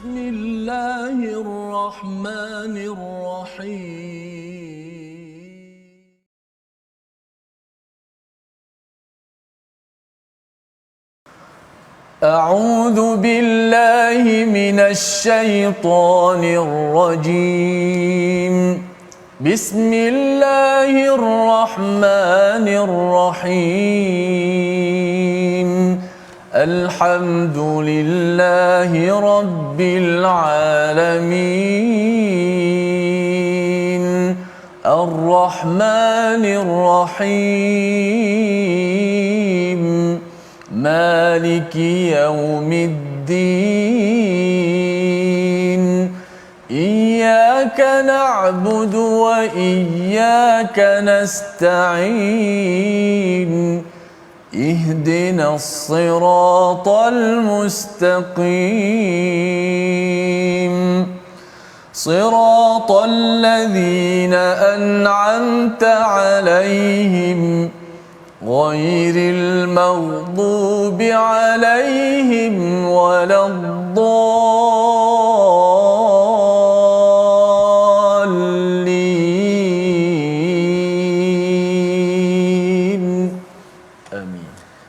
بسم الله الرحمن الرحيم. أعوذ بالله من الشيطان الرجيم. بسم الله الرحمن الرحيم. الحمد لله رب العالمين. الرحمن الرحيم. مالك يوم الدين. إياك نعبد وإياك نستعين. اهدنا الصراط المستقيم. صراط الذين أنعمت عليهم غير المغضوب عليهم ولا الضالين. آمين.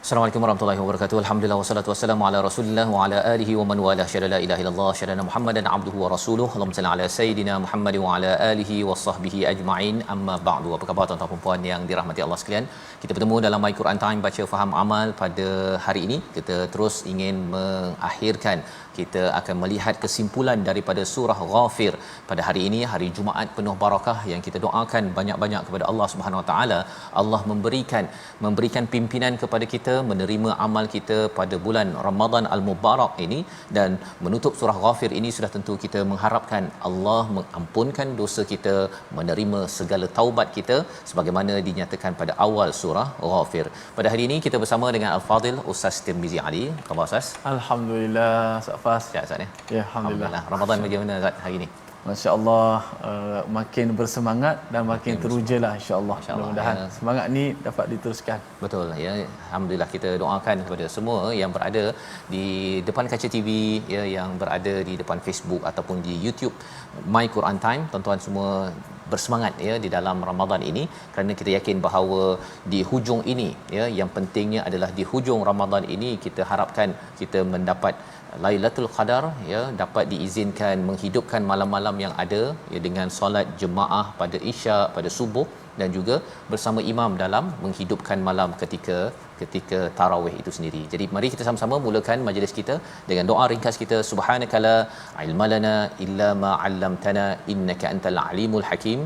Assalamualaikum warahmatullahi wabarakatuh. Alhamdulillah wassalatu wassalamu ala Rasulillah wa ala alihi wa man wala. Syada la ilaha illallah, syada Muhammadan abduhu wa rasuluhu. Allahumma salli ala sayidina Muhammad wa ala alihi wa sahbihi ajma'in. Amma ba'du. Apa khabar tuan-tuan dan puan yang dirahmati Allah sekalian? Kita bertemu dalam My Quran Time baca faham amal pada hari ini. Kita terus ingin mengakhirkan, kita akan melihat kesimpulan daripada surah Ghafir pada hari ini, hari Jumaat penuh barakah yang kita doakan banyak-banyak kepada Allah Subhanahu Wa Taala. Allah memberikan pimpinan kepada kita menerima amal kita pada bulan Ramadan Al-Mubarak ini, dan menutup surah Ghafir ini sudah tentu kita mengharapkan Allah mengampunkan dosa kita, menerima segala taubat kita sebagaimana dinyatakan pada awal surah Ghafir. Pada hari ini kita bersama dengan Al-Fadil Ustaz Tirmizi Ali. Khabar Ustaz? Alhamdulillah, Safas. Sihat Ustaz ya? Ya, alhamdulillah. Ramadan bagaimana Ustaz hari ini? Masya-Allah, makin bersemangat dan makin terujalah insya-Allah. Mudah-mudahan semangat ni dapat diteruskan. Betul ya. Alhamdulillah, kita doakan kepada semua yang berada di depan kaca TV ya, yang berada di depan Facebook ataupun di YouTube My Quran Time, tuan-tuan semua bersemangat ya di dalam Ramadan ini, kerana kita yakin bahawa di hujung ini ya, yang pentingnya adalah di hujung Ramadan ini kita harapkan kita mendapat Lailatul Qadar ya, dapat diizinkan menghidupkan malam-malam yang ada ya, dengan solat jemaah pada Isyak, pada subuh, dan juga bersama imam dalam menghidupkan malam ketika tarawih itu sendiri. Jadi mari kita sama-sama mulakan majlis kita dengan doa ringkas kita. Subhanakala ilmalana illa ma 'allamtana innaka antal alimul hakim.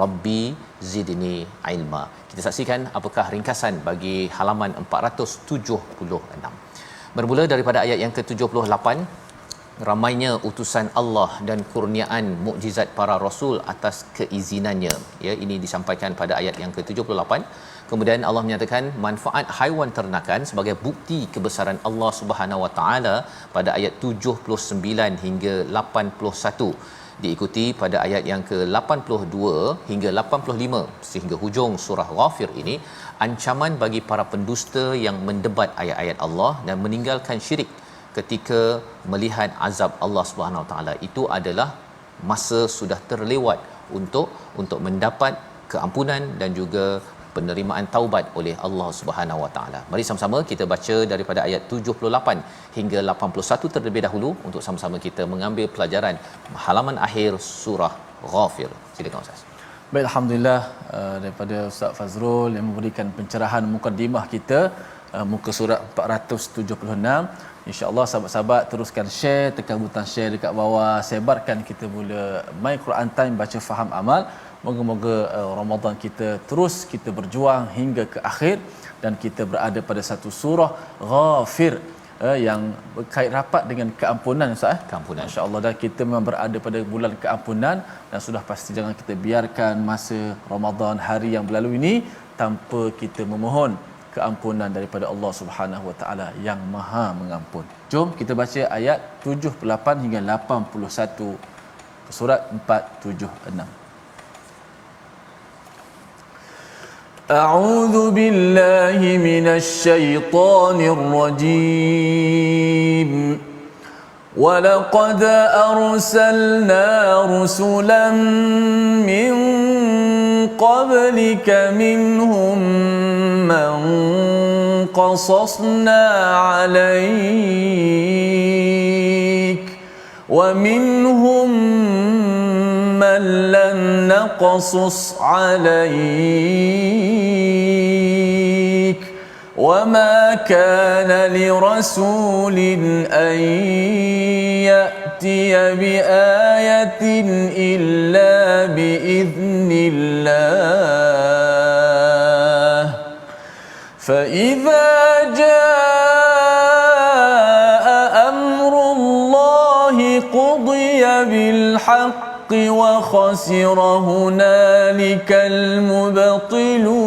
Rabbi zidni ilma. Kita saksikan apakah ringkasan bagi halaman 476. Bermula daripada ayat yang ke-78, ramainya utusan Allah dan kurniaan mukjizat para rasul atas keizinannya. Ya, ini disampaikan pada ayat yang ke-78. Kemudian Allah menyatakan manfaat haiwan ternakan sebagai bukti kebesaran Allah Subhanahu Wa Taala pada ayat 79 hingga 81. Diikuti pada ayat yang ke-82 hingga 85 sehingga hujung surah Ghafir ini ancaman bagi para pendusta yang mendebat ayat-ayat Allah dan meninggalkan syirik ketika melihat azab Allah Subhanahu Wa Taala. Itu adalah masa sudah terlewat untuk mendapat keampunan dan juga penerimaan taubat oleh Allah Subhanahu Wa Taala. Mari sama-sama kita baca daripada ayat 78 hingga 81 terlebih dahulu untuk sama-sama kita mengambil pelajaran halaman akhir surah Ghafir. Silakan Ustaz. Baik, alhamdulillah, daripada Ustaz Fazrul yang memberikan pencerahan mukadimah kita, muka surat 476. InsyaAllah sahabat-sahabat teruskan share, tekan butang share dekat bawah, sebarkan kita mula My Quran Time baca faham amal. Moga-moga Ramadan kita terus kita berjuang hingga ke akhir dan kita berada pada satu surah Ghafir yang berkait rapat dengan keampunan Ustaz. Keampunan. Masya-Allah, dan kita memang berada pada bulan keampunan dan sudah pasti jangan kita biarkan masa Ramadan, hari yang berlalu ini tanpa kita memohon keampunan daripada Allah Subhanahu Wa Taala yang Maha Mengampun. Jom kita baca ayat 78 hingga 81 surat 476. أعوذ بالله من الشيطان الرجيم. ولقد أرسلنا رسلا من قبلك منهم من قصصنا عليك ومنهم من لم نقصص عليك وما كان لرسول أن يأتي بآية إلا بإذن الله فإذا جاء أمر الله قضي بالحق وخسر هنالك المبطلون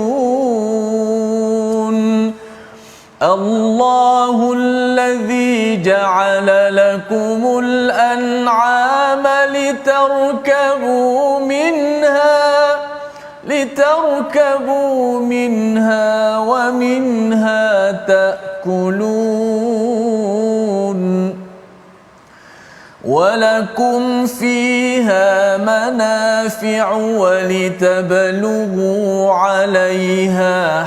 الله الذي جعل لكم الأنعام لتركبوا منها ومنها تأكلون ولكم فيها منافع ولتبلغوا عليها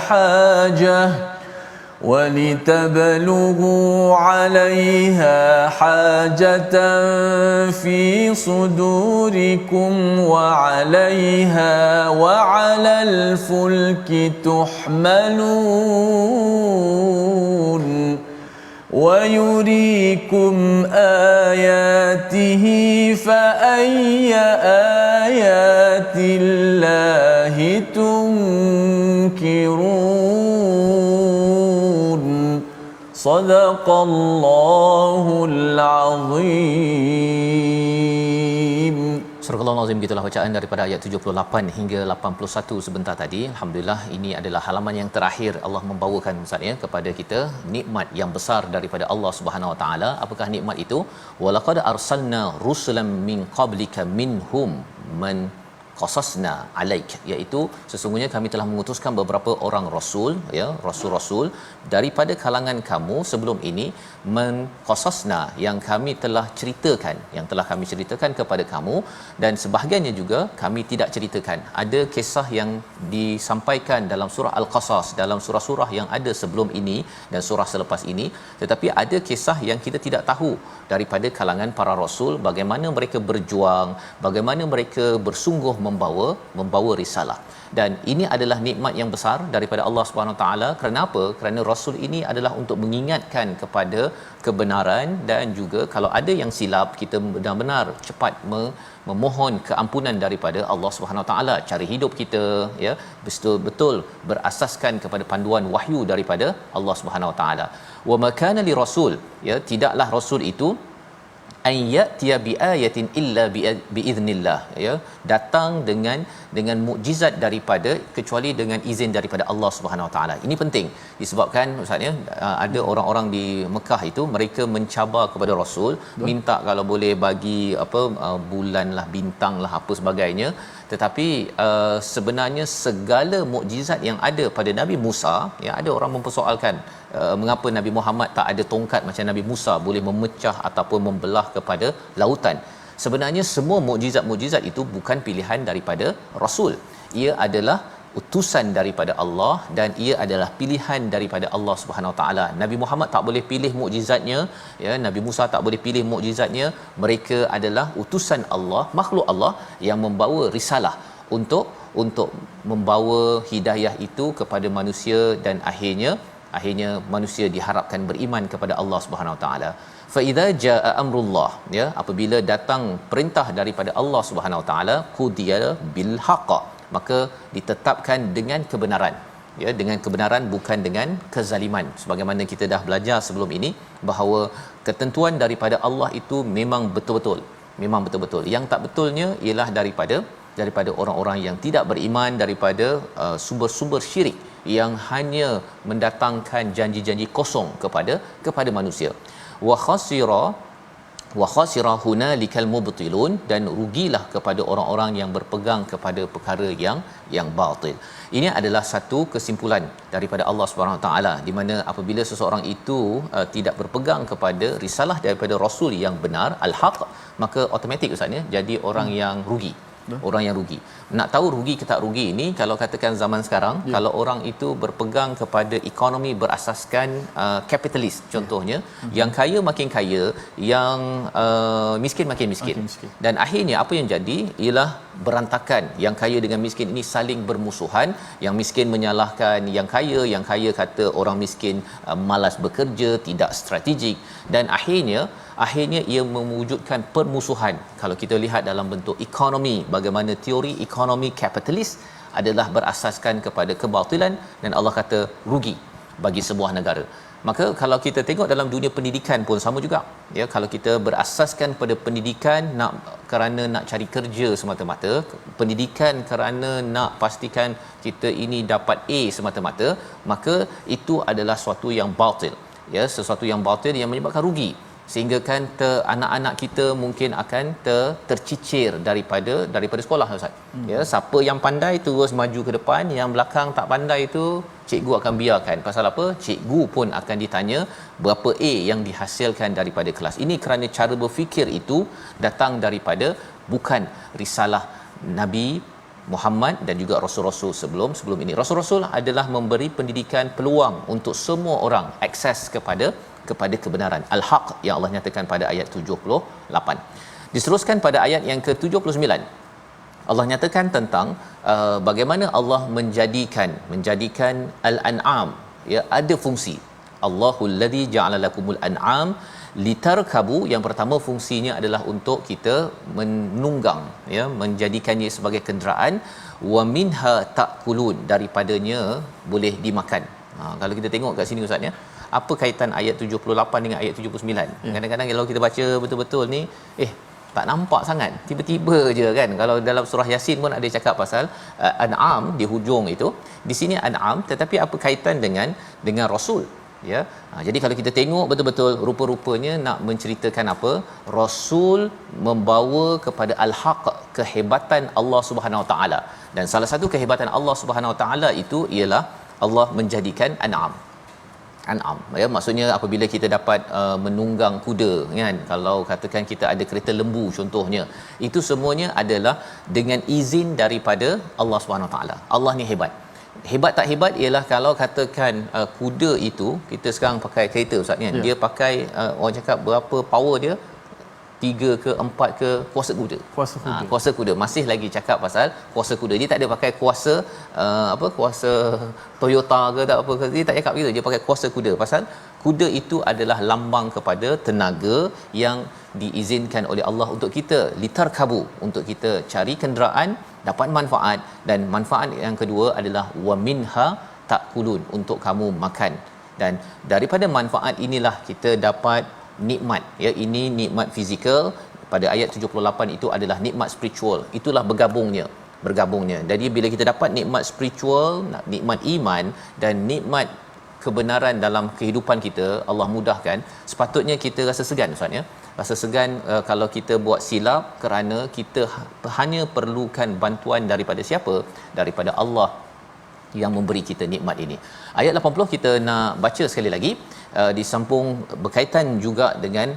حاجة في صدوركم وعليها وعلى الفلك تحملون ويريكم آياته فأي آيات الله تنكرون صدق الله العظيم. Surah Al-Azim, gitulah bacaan daripada ayat 78 hingga 81 sebentar tadi. Alhamdulillah, ini adalah halaman yang terakhir Allah membawakan Ustaz ya kepada kita nikmat yang besar daripada Allah Subhanahu Wa Taala. Apakah nikmat itu? Walaqad arsalna rusulan min qablika minhum man qasasna alaik, iaitu sesungguhnya kami telah mengutuskan beberapa orang rasul ya, rasul-rasul daripada kalangan kamu sebelum ini, man qasasna, yang kami telah ceritakan kepada kamu, dan sebahagiannya juga kami tidak ceritakan. Ada kisah yang disampaikan dalam surah Al-Qasas, dalam surah-surah yang ada sebelum ini dan surah selepas ini, tetapi ada kisah yang kita tidak tahu daripada kalangan para rasul, bagaimana mereka berjuang, bagaimana mereka bersungguh membawa risalah. Dan ini adalah nikmat yang besar daripada Allah Subhanahu Wa Taala. Kenapa? Kerana rasul ini adalah untuk mengingatkan kepada kebenaran, dan juga kalau ada yang silap, kita benar-benar cepat memohon keampunan daripada Allah Subhanahu Wa Taala. Cara hidup kita ya betul-betul berasaskan kepada panduan wahyu daripada Allah Subhanahu Wa Taala. Wa makana li rasul, ya, tidaklah rasul itu ayyatiya bi ayatin illa bi idznillah, ya, datang dengan mukjizat daripada kecuali dengan izin daripada Allah Subhanahu Wa Taala. Ini penting disebabkan Ustaz ya, ada orang-orang di Mekah itu mereka mencabar kepada rasul, minta kalau boleh bagi bulan lah, bintang lah, apa sebagainya. Tetapi sebenarnya segala mukjizat yang ada pada Nabi Musa, ya, ada orang mempersoalkan mengapa Nabi Muhammad tak ada tongkat macam Nabi Musa, boleh memecah ataupun membelah kepada lautan. Sebenarnya semua mukjizat-mukjizat itu bukan pilihan daripada rasul. Ia adalah utusan daripada Allah, dan ia adalah pilihan daripada Allah Subhanahu Wa Taala. Nabi Muhammad tak boleh pilih mukjizatnya, ya, Nabi Musa tak boleh pilih mukjizatnya. Mereka adalah utusan Allah, makhluk Allah yang membawa risalah untuk membawa hidayah itu kepada manusia, dan akhirnya manusia diharapkan beriman kepada Allah Subhanahu Wa Taala. Fa idza jaa amrullah, ya, apabila datang perintah daripada Allah Subhanahu Wa Taala, qudiya bil haqq, maka ditetapkan dengan kebenaran, ya, dengan kebenaran, bukan dengan kezaliman. Sebagaimana kita dah belajar sebelum ini bahawa ketentuan daripada Allah itu memang betul-betul. Yang tak betulnya ialah daripada orang-orang yang tidak beriman, daripada sumber-sumber syirik yang hanya mendatangkan janji-janji kosong kepada manusia. Wa khasira wa khasira hunalikal mubtilun, dan rugilah kepada orang-orang yang berpegang kepada perkara yang batil. Ini adalah satu kesimpulan daripada Allah Subhanahu Wa Taala, di mana apabila seseorang itu tidak berpegang kepada risalah daripada rasul yang benar, al-haq, maka automatik ustaz ya, jadi orang yang rugi. Orang yang rugi. Nak tahu rugi ke tak rugi ini, kalau katakan zaman sekarang, kalau orang itu berpegang kepada ekonomi berasaskan kapitalis contohnya, yang kaya makin kaya, yang miskin makin miskin. Dan akhirnya apa yang jadi ialah berantakan. Yang kaya dengan miskin ini saling bermusuhan, yang miskin menyalahkan yang kaya kata orang miskin malas bekerja, tidak strategik, dan akhirnya ia mewujudkan permusuhan. Kalau kita lihat dalam bentuk ekonomi, bagaimana teori ekonomi kapitalis adalah berasaskan kepada kebatilan, dan Allah kata rugi bagi sebuah negara. Maka kalau kita tengok dalam dunia pendidikan pun sama juga ya, kalau kita berasaskan pada pendidikan kerana nak cari kerja semata-mata, pendidikan kerana nak pastikan kita ini dapat A semata-mata, maka itu adalah sesuatu yang batil ya, sesuatu yang batil yang menyebabkan rugi, sehingga kan anak-anak kita mungkin akan tercicir daripada sekolah ustaz. Ya, siapa yang pandai terus maju ke depan, yang belakang tak pandai itu cikgu akan biarkan. Pasal apa? Cikgu pun akan ditanya berapa A yang dihasilkan daripada kelas. Ini kerana cara berfikir itu datang daripada bukan risalah Nabi Muhammad dan juga rasul-rasul sebelum ini. Rasul-rasul adalah memberi pendidikan peluang untuk semua orang akses kepada kebenaran al-haq yang Allah nyatakan pada ayat 78. Diteruskan pada ayat yang ke-79, Allah nyatakan tentang bagaimana Allah menjadikan al-an'am ya, ada fungsi. Allahul ladzi ja'ala lakumul an'am litarkabu, yang pertama fungsinya adalah untuk kita menunggang ya, menjadikannya sebagai kenderaan, wa minha ta'kulun, daripadanya boleh dimakan. Kalau kita tengok kat sini ustaz ya, apa kaitan ayat 78 dengan ayat 79? Kadang-kadang kalau kita baca betul-betul ni tak nampak sangat, tiba-tiba je kan. Kalau dalam surah Yasin pun ada cakap pasal an'am di hujung itu, di sini an'am, tetapi apa kaitan dengan rasul ya. Jadi kalau kita tengok betul-betul, rupa-rupanya nak menceritakan apa, rasul membawa kepada al-haq, kehebatan Allah Subhanahu Wa Taala. Dan salah satu kehebatan Allah Subhanahu Wa Taala itu ialah Allah menjadikan an'am ya, maksudnya apabila kita dapat menunggang kuda kan, kalau katakan kita ada kereta lembu contohnya, itu semuanya adalah dengan izin daripada Allah Subhanahu Taala. Allah ni hebat tak hebat ialah kalau katakan kuda itu, kita sekarang pakai kereta ustaz kan, dia pakai orang cakap berapa power dia, 3 ke 4 ke kuasa kuda. Masih lagi cakap pasal kuasa kuda. Dia tak ada pakai kuasa kuasa Toyota ke tak apa ke. Dia tak cakap gitu. Dia pakai kuasa kuda. Pasal kuda itu adalah lambang kepada tenaga yang diizinkan oleh Allah untuk kita litarkabu, untuk kita cari kenderaan, dapat manfaat, dan manfaat yang kedua adalah wa minha ta'kulun, untuk kamu makan. Dan daripada manfaat inilah kita dapat nikmat ya, ini nikmat fizikal. Pada ayat 78 itu adalah nikmat spiritual, itulah bergabungnya. Jadi bila kita dapat nikmat spiritual, nikmat iman dan nikmat kebenaran dalam kehidupan kita, Allah mudahkan, sepatutnya kita rasa segan ustaz ya, rasa segan kalau kita buat silap, kerana kita hanya perlukan bantuan daripada siapa? Daripada Allah yang memberi kita nikmat ini. Ayat 80 kita nak baca sekali lagi, disambung berkaitan juga dengan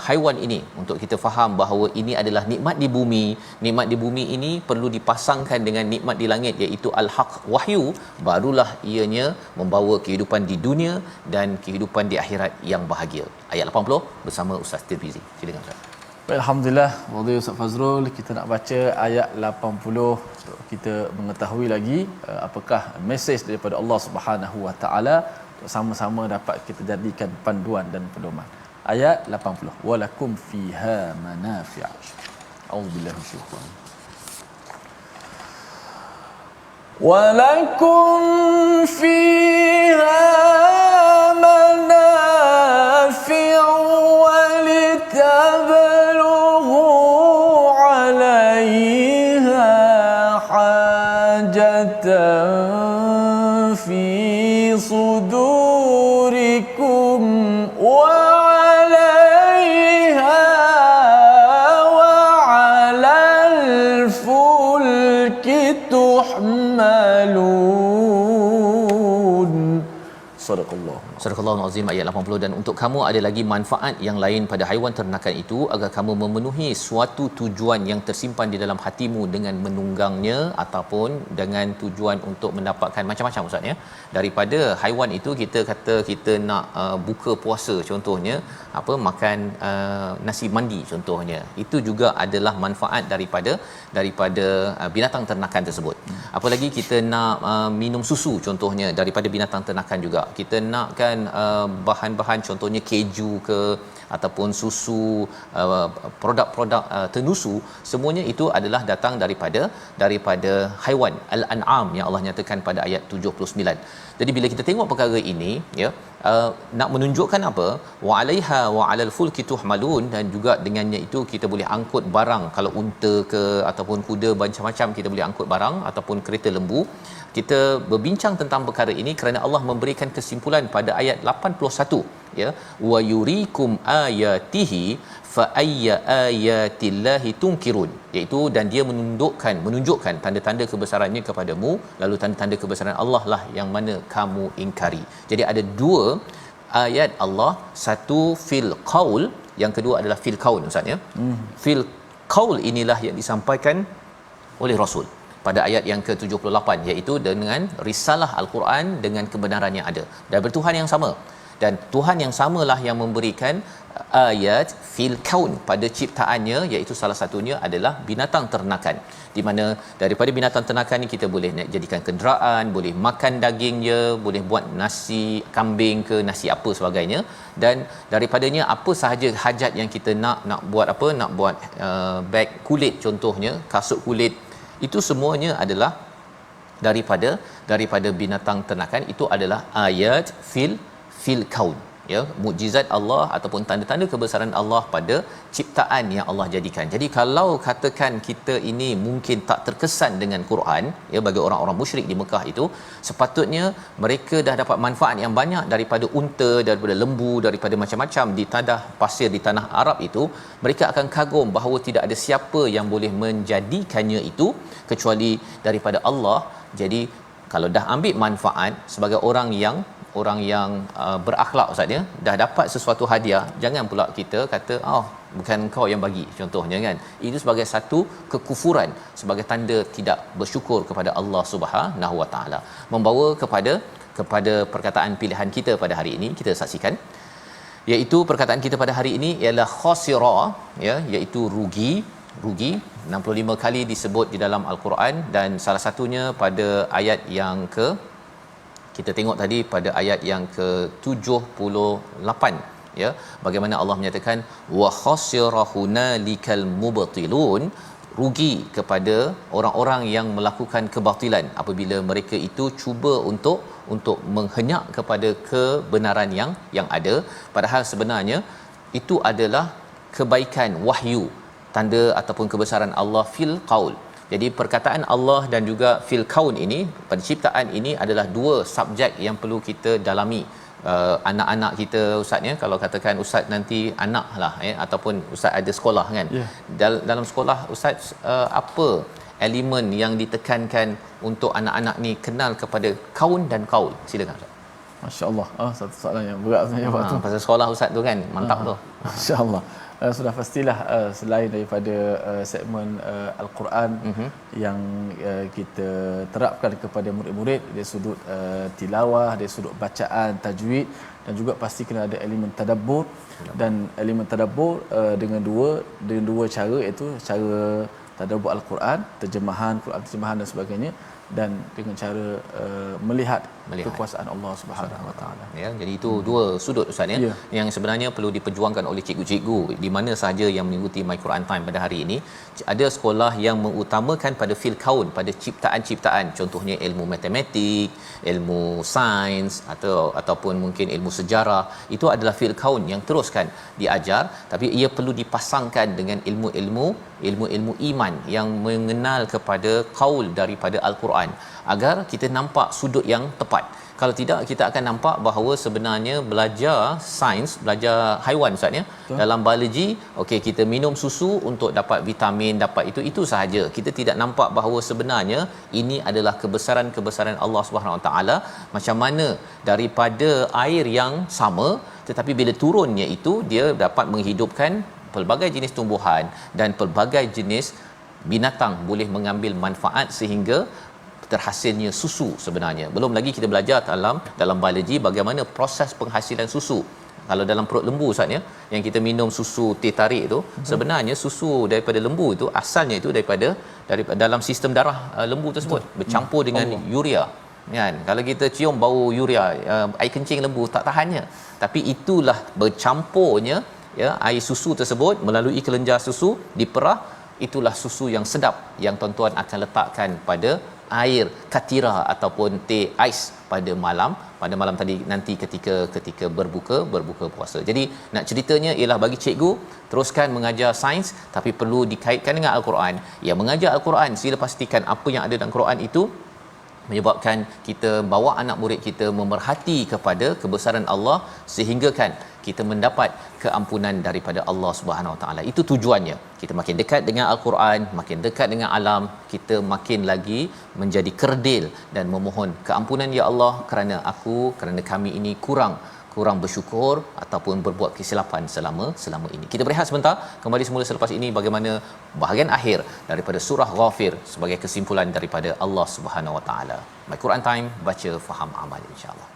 haiwan ini, untuk kita faham bahawa ini adalah nikmat di bumi. Nikmat di bumi ini perlu dipasangkan dengan nikmat di langit, iaitu al-haq, wahyu, barulah ianya membawa kehidupan di dunia dan kehidupan di akhirat yang bahagia. Ayat 80 bersama Ustaz Tirmizi. Silakan Ustaz. Alhamdulillah, Fadhil Ustaz Fazrul, kita nak baca ayat 80 untuk kita mengetahui lagi apakah mesej daripada Allah Subhanahu Wa Taala, untuk sama-sama dapat kita jadikan panduan dan pedoman. Ayat 80. Walakum fiha manafi'. A'udzubillahi minasyaitanir rajim. Walakum fiha manafi'u wa litabluhu 'alayha hajatan fi sudurikum wa 'alayha Sadaqallah. Surah Al-Azim ayat 80. Dan untuk kamu ada lagi manfaat yang lain pada haiwan ternakan itu agar kamu memenuhi suatu tujuan yang tersimpan di dalam hatimu dengan menunggangnya ataupun dengan tujuan untuk mendapatkan macam-macam ustaz ya. Daripada haiwan itu kita kata kita nak buka puasa contohnya apa makan nasi mandi contohnya. Itu juga adalah manfaat daripada binatang ternakan tersebut. Apalagi kita nak minum susu contohnya daripada binatang ternakan juga. Kita nakkan bahan-bahan contohnya keju ke ataupun susu produk-produk tenusu, semuanya itu adalah datang daripada haiwan al-an'am yang Allah nyatakan pada ayat 79. Jadi bila kita tengok perkara ini ya, nak menunjukkan apa, wa 'alaiha wa 'alal fulki tuhmalun, dan juga dengannya itu kita boleh angkut barang. Kalau unta ke ataupun kuda macam-macam kita boleh angkut barang ataupun kereta lembu. Kita berbincang tentang perkara ini kerana Allah memberikan kesimpulan pada ayat 81 ya, wa yurikum ayatihi fa ayya ayatillahi tunkirun, iaitu dan dia menunjukkan tanda-tanda kebesarannya kepadamu, lalu tanda-tanda kebesaran Allah lah yang mana kamu ingkari. Jadi ada dua ayat Allah, satu fil qaul, yang kedua adalah fil kaun ustaz ya. Fil qaul inilah yang disampaikan oleh Rasul pada ayat yang ke-78, iaitu dengan risalah al-Quran dengan kebenaran yang ada dan bertuhan yang sama, dan Tuhan yang samalah yang memberikan ayat fil kaun pada ciptaannya, iaitu salah satunya adalah binatang ternakan, di mana daripada binatang ternakan ni kita boleh jadikan kenderaan, boleh makan dagingnya, boleh buat nasi kambing ke nasi apa sebagainya, dan daripadanya apa sahaja hajat yang kita nak buat apa, nak buat beg kulit contohnya, kasut kulit, itu semuanya adalah daripada binatang ternakan. Itu adalah ayat fil kaun ya, mukjizat Allah ataupun tanda-tanda kebesaran Allah pada ciptaan yang Allah jadikan. Jadi kalau katakan kita ini mungkin tak terkesan dengan Quran ya, bagi orang-orang musyrik di Mekah itu, sepatutnya mereka dah dapat manfaat yang banyak daripada unta, daripada lembu, daripada macam-macam di tanah pasir di tanah Arab itu. Mereka akan kagum bahawa tidak ada siapa yang boleh menjadikannya itu kecuali daripada Allah. Jadi kalau dah ambil manfaat sebagai orang yang berakhlak ustaz ya, dah dapat sesuatu hadiah, jangan pula kita kata bukan kau yang bagi contohnya kan. Itu sebagai satu kekufuran, sebagai tanda tidak bersyukur kepada Allah Subhanahu Wa Taala. Membawa kepada perkataan pilihan kita pada hari ini, kita saksikan, iaitu perkataan kita pada hari ini ialah khasira ya, iaitu rugi 65 kali disebut di dalam al-Quran, dan salah satunya pada ayat yang kita tengok tadi pada ayat yang ke-78 ya, bagaimana Allah menyatakan wa khasira hunalikal mubtilun, rugi kepada orang-orang yang melakukan kebatilan apabila mereka itu cuba untuk menghenyak kepada kebenaran yang ada, padahal sebenarnya itu adalah kebaikan wahyu, tanda ataupun kebesaran Allah fil qaul. Jadi perkataan Allah dan juga fil kaun ini, pada ciptaan ini adalah dua subjek yang perlu kita dalami. Anak-anak kita ustaz ya, kalau katakan ustaz nanti anak lah ya, ataupun ustaz ada sekolah kan, dalam sekolah ustaz apa elemen yang ditekankan untuk anak-anak ni kenal kepada kaun dan qaul? Silakan ustaz. Masya-Allah. Satu soalan yang berat sebenarnya waktu pasal sekolah ustaz tu kan, mantap tu. Masya-Allah. Sudah pastilah selain daripada segmen Al-Quran yang kita terapkan kepada murid-murid dari sudut tilawah, dari sudut bacaan, tajwid, dan juga pasti kena ada elemen tadabbur. Dan elemen tadabbur dengan dua cara, iaitu cara tadabbur Al-Quran, terjemahan Quran, terjemahan dan sebagainya, dan dengan cara melihat kekuasaan Allah Subhanahu Wa Taala ya. Jadi itu dua sudut ustaz ya, yang sebenarnya perlu diperjuangkan oleh cikgu-cikgu di mana sahaja yang mengikuti My Quran Time pada hari ini. Ada sekolah yang mengutamakan pada fil kaun, pada ciptaan-ciptaan, contohnya ilmu matematik, ilmu sains, ataupun mungkin ilmu sejarah. Itu adalah fil kaun yang teruskan diajar, tapi ia perlu dipasangkan dengan ilmu-ilmu ilmu-ilmu iman yang mengenal kepada qaul daripada al-Quran agar kita nampak sudut yang tepat. Kalau tidak, kita akan nampak bahawa sebenarnya belajar sains, belajar haiwan Ustaz ya, dalam biologi, okey, kita minum susu untuk dapat vitamin, dapat itu sahaja. Kita tidak nampak bahawa sebenarnya ini adalah kebesaran-kebesaran Allah Subhanahu Wa Taala, macam mana daripada air yang sama tetapi bila turunnya itu dia dapat menghidupkan pelbagai jenis tumbuhan dan pelbagai jenis binatang boleh mengambil manfaat sehingga terhasilnya susu sebenarnya. Belum lagi kita belajar dalam biologi bagaimana proses penghasilan susu. Kalau dalam perut lembu Ustaz ya, yang kita minum susu teh tarik itu, sebenarnya susu daripada lembu itu asalnya itu daripada dalam sistem darah lembu tersebut bercampur dengan urea. Kan, kalau kita cium bau urea, air kencing lembu tak tahannya, tapi itulah bercampurnya ya air susu tersebut melalui kelenjar susu diperah, itulah susu yang sedap yang tuan-tuan akan letakkan pada air katira ataupun teh ais pada malam tadi nanti ketika berbuka puasa. Jadi nak ceritanya ialah bagi cikgu teruskan mengajar sains tapi perlu dikaitkan dengan al-Quran. Ya, mengajar al-Quran sila pastikan apa yang ada dalam Quran itu menyebabkan kita bawa anak murid kita memerhati kepada kebesaran Allah sehingga kan kita mendapat keampunan daripada Allah Subhanahu Wa Taala. Itu tujuannya. Kita makin dekat dengan al-Quran, makin dekat dengan alam, kita makin lagi menjadi kerdil dan memohon keampunan ya Allah kerana kami ini kurang bersyukur ataupun berbuat kesilapan selama ini. Kita berehat sebentar, kembali semula selepas ini bagaimana bahagian akhir daripada surah Ghafir sebagai kesimpulan daripada Allah Subhanahu Wa Taala. My Quran Time, baca faham amal insya-Allah.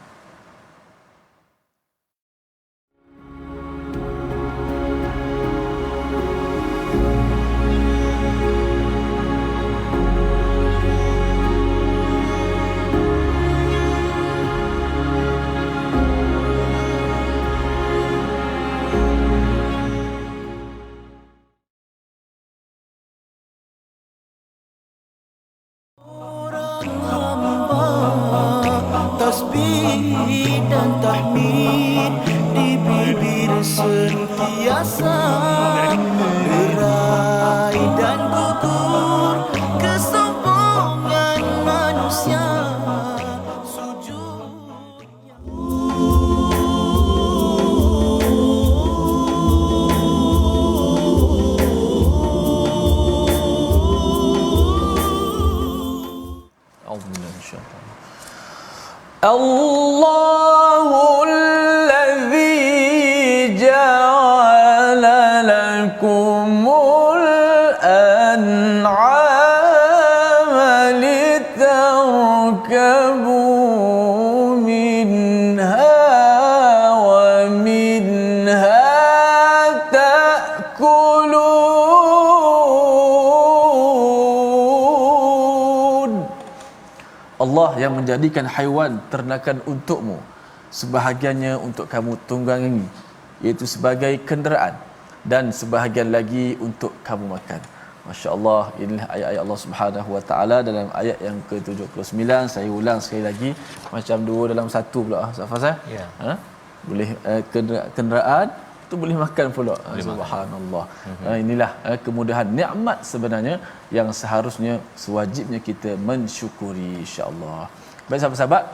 Tasbih dan tahmid di bibir sentiasa berai dan gugur kesombongan manusia sujudnya. Allahu alladhi ja'ala lakumul an'ama litarkabu minha wa minha ta'kulun. Allah yang menjadikan haiwan ternakan untukmu, sebahagiannya untuk kamu tunggangi, iaitu sebagai kenderaan, dan sebahagian lagi untuk kamu makan. Masya-Allah, inilah ayat-ayat Allah Subhanahu Wa Taala dalam ayat yang ke-79. Saya ulang sekali lagi, macam dua dalam satu pula Ustaz Fazal. Ya. Boleh kenderaan tu boleh makan pula. Subhanallah. Inilah kemudahan nikmat sebenarnya yang seharusnya sewajibnya kita mensyukuri insya-Allah. Baik sahabat-sahabat,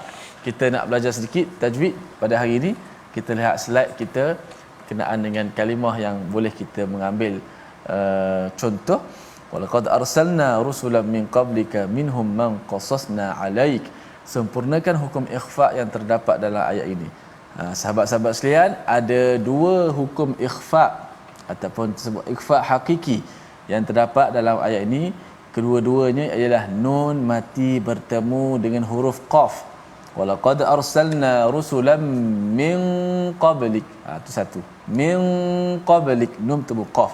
kita nak belajar sedikit tajwid pada hari ini. Kita lihat slide kita kenaan dengan kalimah yang boleh kita mengambil contoh. Walaqad arsalna rusulan min qablika minhum man qasasna alaik. Sempurnakan hukum ikhfa yang terdapat dalam ayat ini. Sahabat-sahabat sekalian, ada dua hukum ikhfa ataupun sebut ikhfa hakiki yang terdapat dalam ayat ini. Kedua-duanya ialah nun mati bertemu dengan huruf qaf. Walaqad arsalna rusulan min qablik. Itu satu. Min qablik, nun bertemu qaf.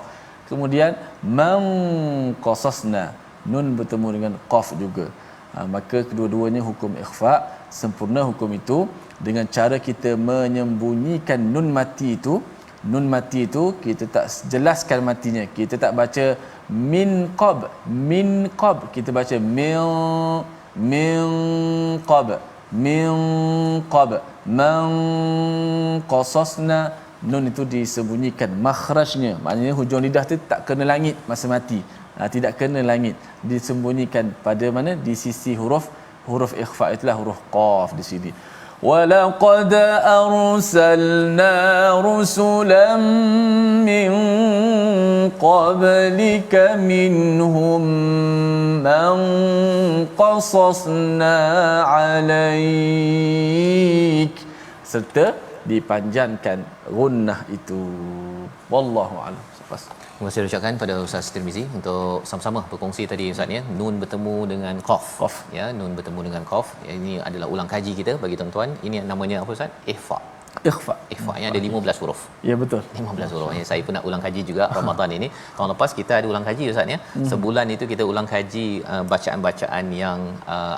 Kemudian man qasasna, nun bertemu dengan qaf juga. Maka kedua-duanya hukum ikhfa. Sempurna hukum itu dengan cara kita menyembunyikan nun mati itu. Nun mati itu kita tak jelaskan matinya. Kita tak baca min qab, kita baca min qab, man qasasna, nun itu disembunyikan makhrajnya, maknanya hujung lidah tu tak kena langit masa mati. Tidak kena langit, disembunyikan pada mana, di sisi huruf ikhfa, itulah huruf qaf di sini. وَلَقَدْ أَرْسَلْنَا رُسُلًا مِّن قَبْلِكَ مِنْهُمْ مَنْ قَصَصْنَا عَلَيْكَ, serta dipanjangkan gunnah itu. Wallahu a'lam. Terima kasih ucapkan pada Ustaz Tirmizi untuk sama-sama berkongsi tadi Ustaz ya, nun bertemu dengan qaf. Ya, nun bertemu dengan qaf. Ini adalah ulang kaji kita bagi tuan-tuan. Ini namanya apa Ustaz? Ikhfa. Ikhfa yang ada 15 huruf. Ya betul. 15 huruf. Ya, saya pun nak ulang kaji juga Ramadan ini. Tahun lepas kita ada ulang kaji Ustaz ya. Sebulan itu kita ulang kaji bacaan-bacaan yang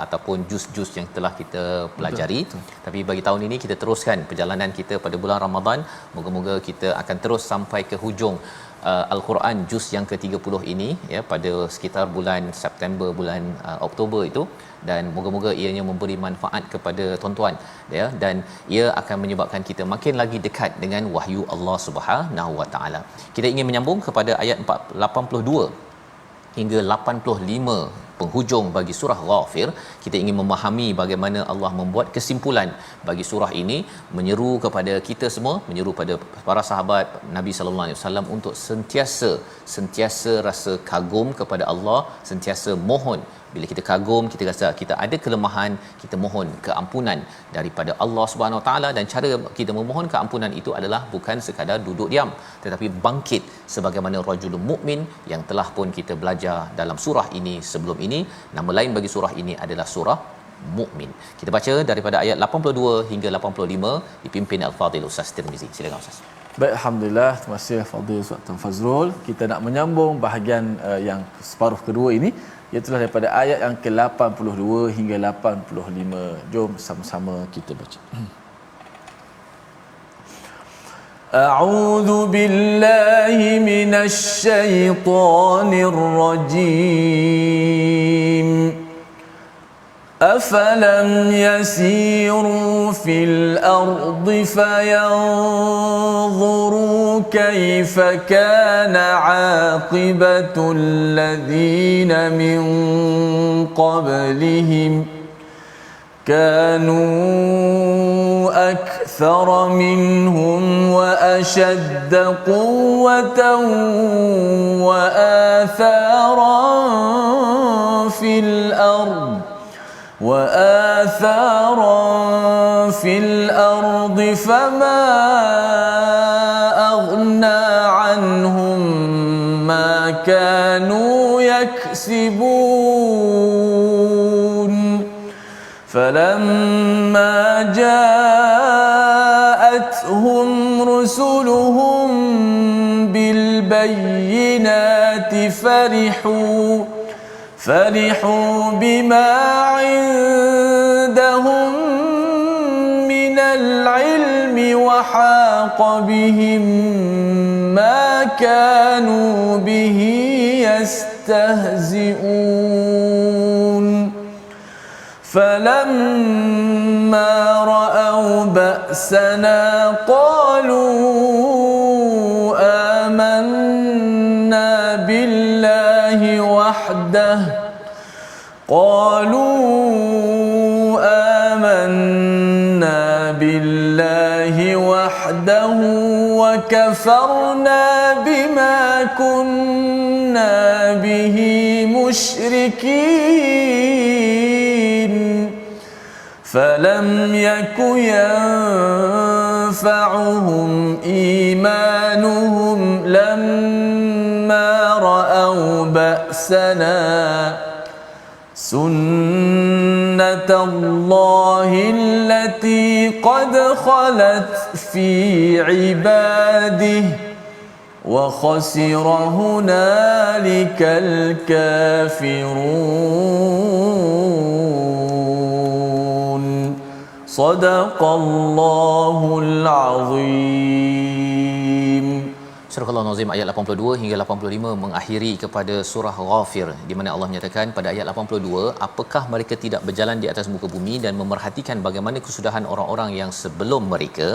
ataupun juz-juz yang telah kita pelajari. Betul. Tapi bagi tahun ini kita teruskan perjalanan kita pada bulan Ramadan. Moga-moga kita akan terus sampai ke hujung Al-Quran juz yang ke-30 ini ya, pada sekitar bulan September, bulan Oktober itu, dan moga-moga ianya memberi manfaat kepada tuan-tuan ya, dan ia akan menyebabkan kita makin lagi dekat dengan wahyu Allah Subhanahu Wa Taala. Kita ingin menyambung kepada ayat 82 hingga 85 penghujung bagi surah Ghafir. Kita ingin memahami bagaimana Allah membuat kesimpulan bagi surah ini, menyeru kepada kita semua, menyeru pada para sahabat Nabi sallallahu alaihi wasallam untuk sentiasa rasa kagum kepada Allah, sentiasa mohon. Bila kita kagum, kita rasa kita ada kelemahan, kita mohon keampunan daripada Allah Subhanahu Wa Taala, dan cara kita memohon keampunan itu adalah bukan sekadar duduk diam, tetapi bangkit sebagaimana rajulun mukmin yang telah pun kita belajar dalam surah ini sebelum ini. Nama lain bagi surah ini adalah surah Mukmin. Kita baca daripada ayat 82 hingga 85 dipimpin Al-Fadhil Ustaz Tirmizi. Silakan Ustaz. Baik, alhamdulillah, terima kasih Fadhil Ustaz Tuan Fazrul. Kita nak menyambung bahagian yang separuh kedua ini, iaitu daripada ayat yang ke-82 hingga 85. Jom sama-sama kita baca. A'udzu billahi minasy syaithanir rajim. أفلم يسيروا في الأرض فينظروا كيف كان عاقبة الذين من قبلهم كانوا أكثر منهم وأشد قوة وآثارا في الأرض فما أغنى عنهم ما كانوا يكسبون فلما جاءتهم رسلهم بالبينات فرحوا بما عندهم من العلم وحاق بهم ما كانوا به يستهزئون فلما رأوا بأسنا قالوا آمنا بالله وحده وكفرنا بما كنا به مشركين فلم يك ينفعهم إيمانهم لما رأوا بأسنا سنة الله التي قد خلت في عباده وخسر هنالك الكافرون صدق الله العظيم. Surah Al-Nazim ayat 82 hingga 85 mengakhiri kepada surah Ghafir, di mana Allah menyatakan pada ayat 82, apakah mereka tidak berjalan di atas muka bumi dan memerhatikan bagaimana kesudahan orang-orang yang sebelum mereka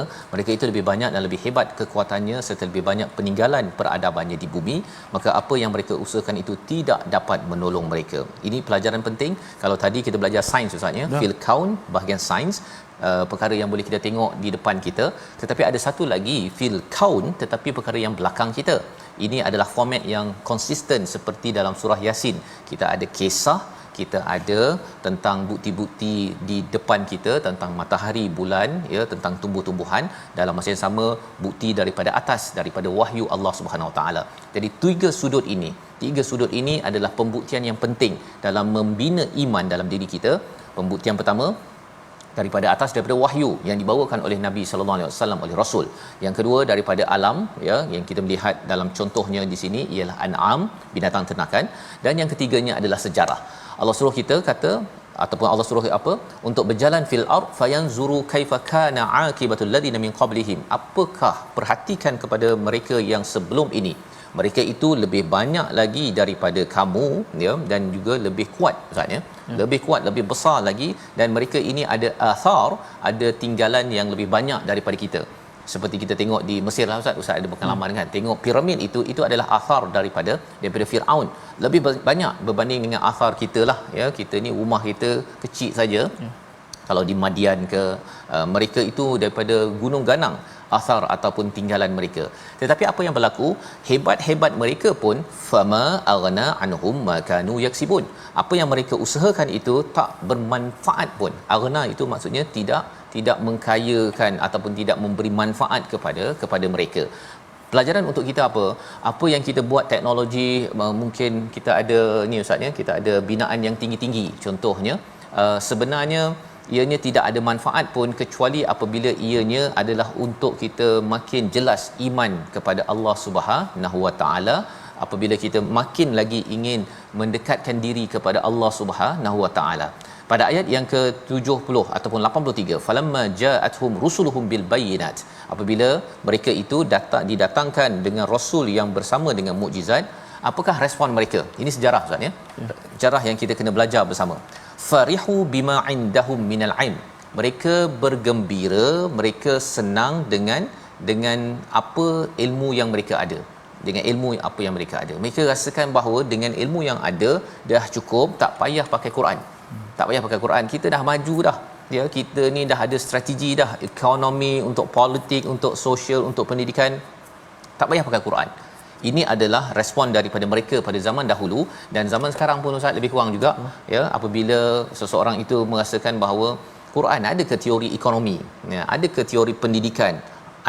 itu lebih banyak dan lebih hebat kekuatannya serta lebih banyak peninggalan peradabannya di bumi, maka apa yang mereka usahakan itu tidak dapat menolong mereka. Ini pelajaran penting. Kalau tadi kita belajar sains Ustaz ya, fil kaun bahagian sains, perkara yang boleh kita tengok di depan kita, tetapi ada satu lagi fil kaun tetapi perkara yang belakang kita. Ini adalah format yang konsisten seperti dalam surah Yasin. Kita ada kisah, kita ada tentang bukti-bukti di depan kita tentang matahari, bulan, ya, tentang tumbuh-tumbuhan, dalam masa yang sama bukti daripada atas, daripada wahyu Allah Subhanahu Wa Taala. Jadi tiga sudut ini adalah pembuktian yang penting dalam membina iman dalam diri kita. Pembuktian pertama daripada atas, daripada wahyu yang dibawakan oleh Nabi sallallahu alaihi wasallam, oleh Rasul. Yang kedua daripada alam, ya, yang kita melihat dalam contohnya di sini ialah an'am, binatang ternakan, dan yang ketiganya adalah sejarah. Allah suruh kita kata, ataupun Allah suruh apa, untuk berjalan fil ard fayanzuru kaifa kana aqibatul ladina min qablihim. Apakah, perhatikan kepada mereka yang sebelum ini, mereka itu lebih banyak lagi daripada kamu, ya, dan juga lebih kuat Ustaz ya. Lebih kuat, lebih besar lagi, dan mereka ini ada athar, ada tinggalan yang lebih banyak daripada kita. Seperti kita tengok di Mesir lah Ustaz ada pengalaman kan, tengok piramid itu adalah athar daripada Firaun, lebih banyak berbanding dengan athar kita lah, ya. Kita ni rumah kita kecil saja. Kalau di Madian ke, mereka itu daripada gunung ganang athar ataupun tinggalan mereka. Tetapi apa yang berlaku, hebat-hebat mereka pun fama aghna anhum ma kanu yaksibun, apa yang mereka usahakan itu tak bermanfaat pun. Aghna itu maksudnya tidak mengkayakan ataupun tidak memberi manfaat kepada mereka. Pelajaran untuk kita apa? Apa yang kita buat teknologi, mungkin kita ada ni Ustaz ya, kita ada binaan yang tinggi-tinggi contohnya, sebenarnya ianya tidak ada manfaat pun kecuali apabila ianya adalah untuk kita makin jelas iman kepada Allah Subhanahu Wa Taala, apabila kita makin lagi ingin mendekatkan diri kepada Allah Subhanahu Wa Taala. Pada ayat yang ke-70 ataupun 83, falamma ja'atuhum rusuluhum bil bayyinat, apabila mereka itu didatangkan dengan rasul yang bersama dengan mukjizat, apakah respon mereka? Ini sejarah Ustaz ya. Sejarah yang kita kena belajar bersama. Farihu bima indahum minal ilm, mereka bergembira, mereka senang dengan apa ilmu yang mereka ada, dengan ilmu apa yang mereka ada. Mereka rasakan bahawa dengan ilmu yang ada dah cukup, tak payah pakai Quran. Tak payah pakai Quran, kita dah maju dah. Ya, kita ni dah ada strategi dah, ekonomi, untuk politik, untuk sosial, untuk pendidikan. Tak payah pakai Quran. Ini adalah respon daripada mereka pada zaman dahulu, dan zaman sekarang pun Ustaz lebih kurang juga, ya, apabila seseorang itu merasakan bahawa Quran ada ke teori ekonomi, ya, ada ke teori pendidikan,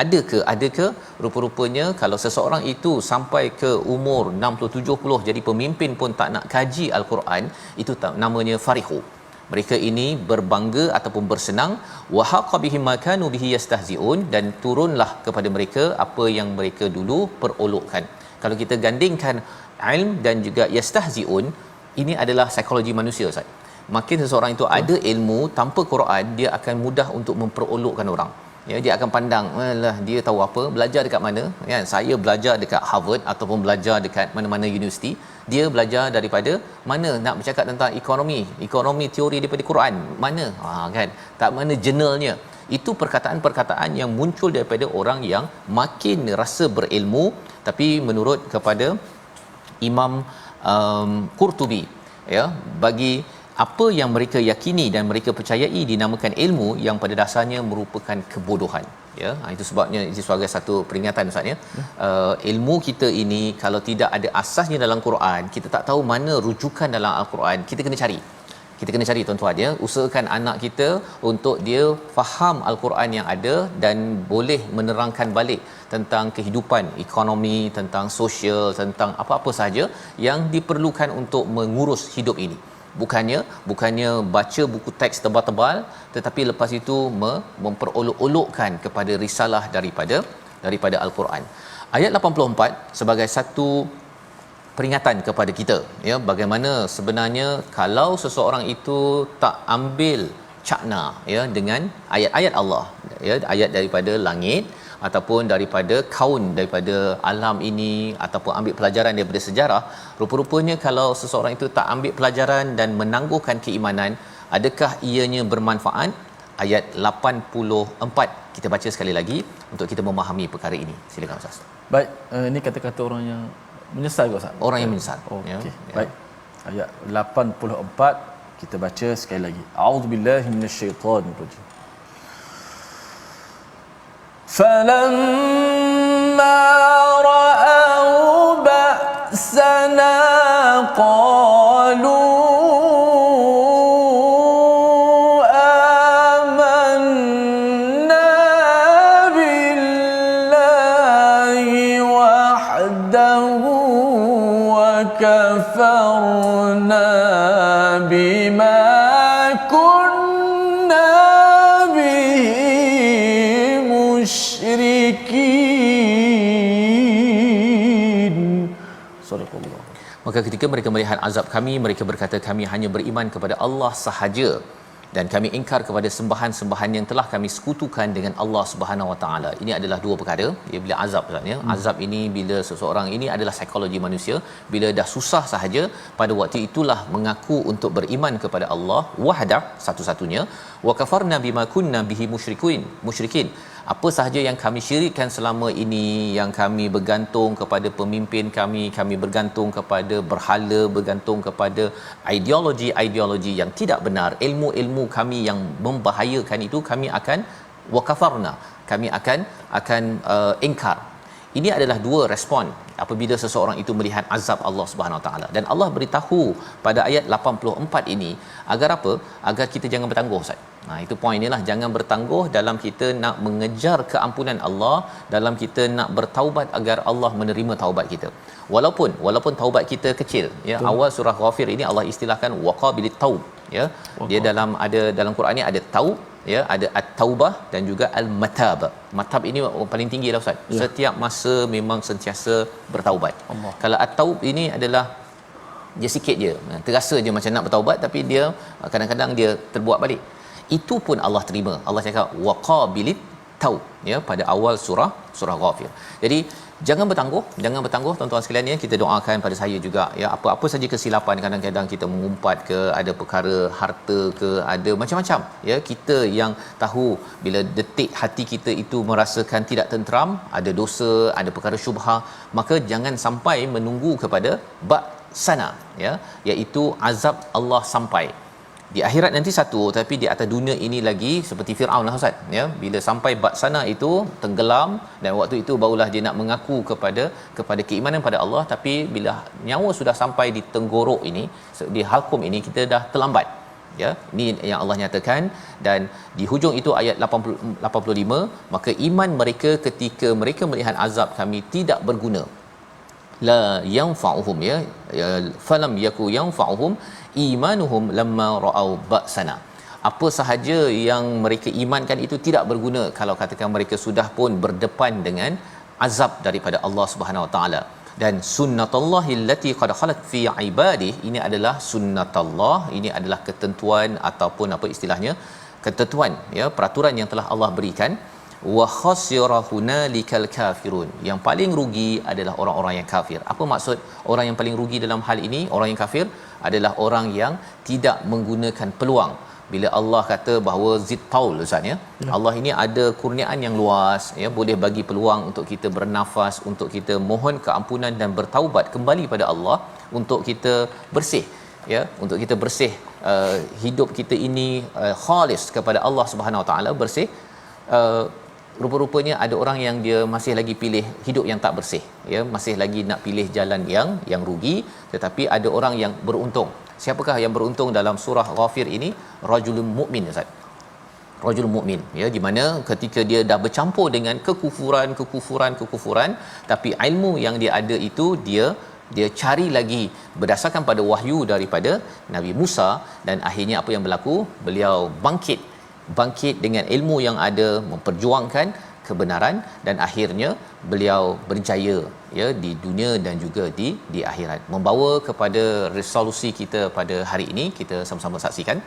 ada ke rupa-rupanya kalau seseorang itu sampai ke umur 60-70 jadi pemimpin pun tak nak kaji Al-Quran, itu namanya farihu. Mereka ini berbangga ataupun bersenang, wa haqa bihim ma kanu bihi yastahziun, dan turunlah kepada mereka apa yang mereka dulu perolokkan. Kalau kita gandingkan ilm dan juga yastahziun, ini adalah psikologi manusia Ustaz. Makin seseorang itu ada ilmu tanpa Quran, dia akan mudah untuk memperolokkan orang. Ya, dia akan pandang, alah dia tahu apa, belajar dekat mana, kan? Saya belajar dekat Harvard ataupun belajar dekat mana-mana universiti. Dia belajar daripada mana? Nak bercakap tentang ekonomi teori daripada Quran. Mana? Kan? Tak mana jurnalnya. Itu perkataan-perkataan yang muncul daripada orang yang makin rasa berilmu. Tapi menurut kepada Imam Qurtubi, ya, bagi apa yang mereka yakini dan mereka percayai dinamakan ilmu yang pada dasarnya merupakan kebodohan, ya. Itu sebabnya ini sebagai satu peringatan Ustaz ya. Ilmu kita ini kalau tidak ada asasnya dalam Quran, kita tak tahu mana rujukan dalam Al-Quran, kita kena cari tuan-tuan ya. Usahakan anak kita untuk dia faham Al-Quran yang ada dan boleh menerangkan balik tentang kehidupan ekonomi, tentang sosial, tentang apa-apa sahaja yang diperlukan untuk mengurus hidup ini. Bukannya baca buku teks tebal-tebal, tetapi lepas itu memperolok-olokkan kepada risalah daripada Al-Quran. Ayat 84 sebagai satu peringatan kepada kita, ya, bagaimana sebenarnya kalau seseorang itu tak ambil cakna, ya, dengan ayat-ayat Allah, ya, ayat daripada langit, ataupun daripada kaun, daripada alam ini, ataupun ambil pelajaran daripada sejarah, rupa-rupanya kalau seseorang itu tak ambil pelajaran dan menangguhkan keimanan, adakah ianya bermanfaat? Ayat 84 kita baca sekali lagi untuk kita memahami perkara ini. Silakan Ustaz. Baik, ini kata-kata orang yang menyesal ke Ustaz? Orang yang menyesal. Okey. Baik. Ayat 84 kita baca sekali lagi. A'udzubillahi minasyaitonirrajim. Falamma ra'au ba'sana qalu كفرنا بما كنا به مشركين. صدق الله. Maka ketika mereka melihat azab kami, mereka berkata, kami hanya beriman kepada Allah sahaja dan kami ingkar kepada sembahan-sembahan yang telah kami sekutukan dengan Allah Subhanahu Wa Taala. Ini adalah dua perkara. Ya, bila azab sebenarnya, azab ini bila seseorang, ini adalah psikologi manusia, bila dah susah sahaja, pada waktu itulah mengaku untuk beriman kepada Allah wahdah, satu-satunya, wa kafarna bima kunna bihi musyrikin. Apa sahaja yang kami syirikkan selama ini, yang kami bergantung kepada pemimpin kami bergantung kepada berhala, bergantung kepada ideologi yang tidak benar, ilmu-ilmu kami yang membahayakan itu, kami akan wakafarna, kami akan ingkar. Ini adalah dua respon apabila seseorang itu melihat azab Allah Subhanahu Wa Taala. Dan Allah beritahu pada ayat 84 ini agar apa? Agar kita jangan bertangguh, Ustaz. Itu poin inilah, jangan bertangguh dalam kita nak mengejar keampunan Allah, dalam kita nak bertaubat agar Allah menerima taubat kita. Walaupun taubat kita kecil, ya. Awal surah Ghafir ini Allah istilahkan waqabilit taub, ya. Dia dalam Quran ni ada taub, ya, ada at-taubah dan juga al-matab. Matab ini paling tinggi dah, Ustaz. Ya. Setiap masa memang sentiasa bertaubat. Allah. Kalau at-taub ini adalah dia sikit je, terasa je macam nak bertaubat, tapi dia kadang-kadang dia terbuat balik. Itu pun Allah terima. Allah cakap waqabilit taub, ya, pada awal surah Ghafir. Jadi jangan bertangguh tuan-tuan sekalian, ya. Kita doakan pada saya juga, ya, apa-apa saja kesilapan, kadang-kadang kita mengumpat ke, ada perkara harta ke, ada macam-macam, ya. Kita yang tahu bila detik hati kita itu merasakan tidak tenteram, ada dosa, ada perkara syubhah, maka jangan sampai menunggu kepada bab sana, ya, iaitu azab Allah sampai di akhirat nanti satu, tapi di atas dunia ini lagi seperti Firaun lah, Ustaz, ya. Bila sampai bab sana itu tenggelam, dan waktu itu barulah dia nak mengaku kepada keimanan pada Allah, tapi bila nyawa sudah sampai di tenggorok ini, di halkum ini, kita dah terlambat, ya. Ini yang Allah nyatakan. Dan di hujung itu ayat 85, maka iman mereka ketika mereka melihat azab kami tidak berguna. La yanfa'uhum, ya, falam yaku yanfa'uhum imanuhum lamma ra'au ba'sana. Apa sahaja yang mereka imankan itu tidak berguna kalau katakan mereka sudah pun berdepan dengan azab daripada Allah Subhanahu Wa Taala. Dan sunnatullahi allati qad khalat fi ibadihi, ini adalah sunnatullah, ini adalah ketentuan ataupun apa istilahnya, ketentuan, ya, peraturan yang telah Allah berikan. Wa khasira hunalikal kafirun, yang paling rugi adalah orang-orang yang kafir. Apa maksud orang yang paling rugi dalam hal ini? Orang yang kafir adalah orang yang tidak menggunakan peluang. Bila Allah kata bahawa zitaul, Ustaz, ya, Allah ini ada kurniaan yang luas, ya, boleh bagi peluang untuk kita bernafas, untuk kita mohon keampunan dan bertaubat kembali pada Allah, untuk kita bersih, ya, untuk kita bersih hidup kita ini khalis kepada Allah Subhanahu Wa Taala, bersih. Rupa-rupanya ada orang yang dia masih lagi pilih hidup yang tak bersih, ya, masih lagi nak pilih jalan yang rugi. Tetapi ada orang yang beruntung. Siapakah yang beruntung dalam surah Ghafir ini? Rajulun mukmin, Ustaz. Rajul mukmin, ya, di mana ketika dia dah bercampur dengan kekufuran, tapi ilmu yang dia ada itu dia cari lagi berdasarkan pada wahyu daripada Nabi Musa, dan akhirnya apa yang berlaku? Beliau bangkit dengan ilmu yang ada, memperjuangkan kebenaran, dan akhirnya beliau berjaya, ya, di dunia dan juga di akhirat. Membawa kepada resolusi kita pada hari ini, kita sama-sama saksikan.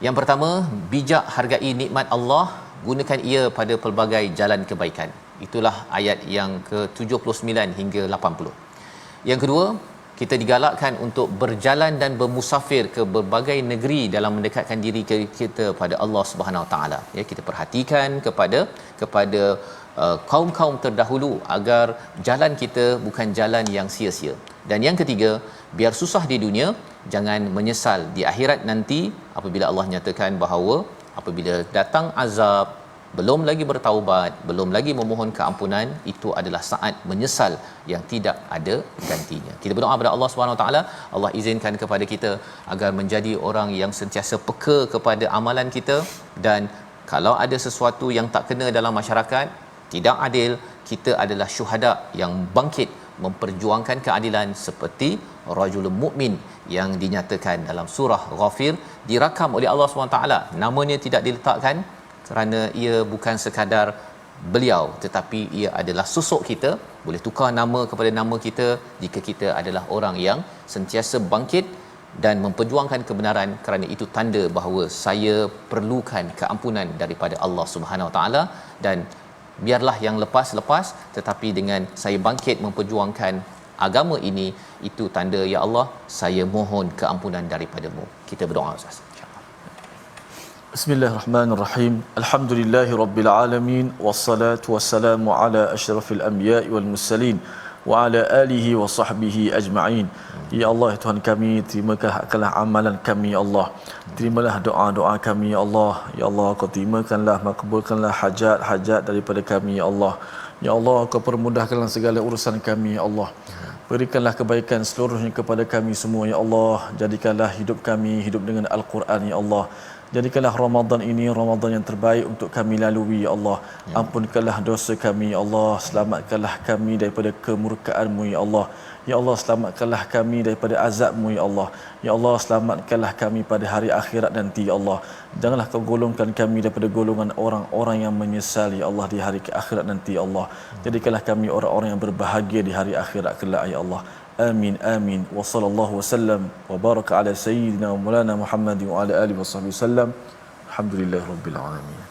Yang pertama, bijak hargai nikmat Allah, gunakan ia pada pelbagai jalan kebaikan. Itulah ayat yang ke-79 hingga 80. Yang kedua, kita digalakkan untuk berjalan dan bermusafir ke berbagai negeri dalam mendekatkan diri kita pada Allah Subhanahu Wa Taala. Ya, kita perhatikan kepada kaum-kaum terdahulu agar jalan kita bukan jalan yang sia-sia. Dan yang ketiga, biar susah di dunia, jangan menyesal di akhirat nanti apabila Allah nyatakan bahawa apabila datang azab, belum lagi bertaubat, belum lagi memohon keampunan, itu adalah saat menyesal yang tidak ada gantinya. Kita berdoa kepada Allah Subhanahu Wa Taala, Allah izinkan kepada kita agar menjadi orang yang sentiasa peka kepada amalan kita, dan kalau ada sesuatu yang tak kena dalam masyarakat, tidak adil, kita adalah syuhada yang bangkit memperjuangkan keadilan seperti rajulun mukmin yang dinyatakan dalam surah Ghafir, dirakam oleh Allah SWT. Namanya tidak diletakkan kerana ia bukan sekadar beliau, tetapi ia adalah sosok kita. Boleh tukar nama kepada nama kita jika kita adalah orang yang sentiasa bangkit dan memperjuangkan kebenaran, kerana itu tanda bahawa saya perlukan keampunan daripada Allah Subhanahu Wa Taala. Dan biarlah yang lepas, tetapi dengan saya bangkit memperjuangkan agama ini, itu tanda, ya Allah, saya mohon keampunan daripadamu. Kita berdoa, Ustaz. Bismillahirrahmanirrahim. Alhamdulillahirabbil alamin, wassalatu wassalamu ala asyrafil anbiya'i wal mursalin wa ala alihi wa sahbihi ajma'in. Ya Allah, ya Tuhan kami, terimakanlah amalan kami, ya Allah. Terimalah doa-doa kami, ya Allah. Ya Allah, Kau terimakanlah, makbulkanlah hajat-hajat daripada kami, ya Allah. Ya Allah, Kau permudahkanlah segala urusan kami, ya Allah. Berikanlah kebaikan seluruhnya kepada kami semua, ya Allah. Jadikanlah hidup kami hidup dengan Al-Quran, ya Allah. Jadikanlah Ramadan ini Ramadan yang terbaik untuk kami lalui, ya Allah. Ampunkanlah dosa kami, ya Allah. Selamatkanlah kami daripada kemurkaan-Mu, ya Allah. Ya Allah, selamatkanlah kami daripada azab-Mu, ya Allah. Ya Allah, selamatkanlah kami pada hari akhirat nanti, ya Allah. Janganlah Kau golongkan kami daripada golongan orang-orang yang menyesal, ya Allah, di hari akhirat nanti, ya Allah. Jadikanlah kami orang-orang yang berbahagia di hari akhirat kelak, ya Allah. Amin, amin. Wa sallallahu wasallam wa baraka ala sayyidina wa maulana Muhammad wa ala alihi wasahbihi wasallam. Alhamdulillahirabbil alamin.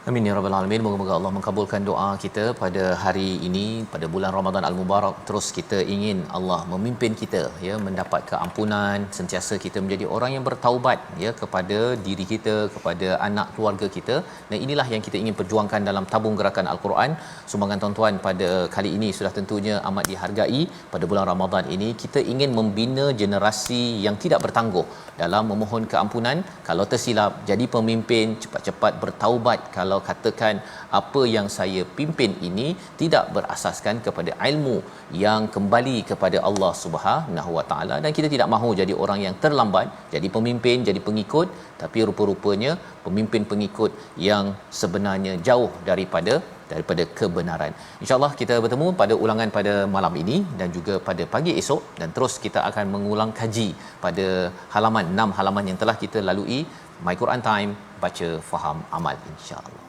Amin ya rabbal alamin. Moga-moga Allah mengabulkan doa kita pada hari ini, pada bulan Ramadan Al-Mubarak. Terus kita ingin Allah memimpin kita, ya, mendapat keampunan, sentiasa kita menjadi orang yang bertaubat, ya, kepada diri kita, kepada anak keluarga kita. Dan inilah yang kita ingin perjuangkan dalam tabung gerakan Al-Quran. Sumbangan tuan-tuan pada kali ini sudah tentunya amat dihargai. Pada bulan Ramadan ini kita ingin membina generasi yang tidak bertangguh dalam memohon keampunan. Kalau tersilap, jadi pemimpin, cepat-cepat bertaubat. Kalau katakan apa yang saya pimpin ini tidak berasaskan kepada ilmu yang kembali kepada Allah Subhanahu Wa Taala, dan kita tidak mahu jadi orang yang terlambat jadi pemimpin, jadi pengikut, tapi rupa-rupanya pemimpin pengikut yang sebenarnya jauh daripada kebenaran. InsyaAllah kita bertemu pada ulangan pada malam ini dan juga pada pagi esok, dan terus kita akan mengulang kaji pada halaman 6 halaman yang telah kita lalui. My Quran Time, baca, faham, amal, insya-Allah.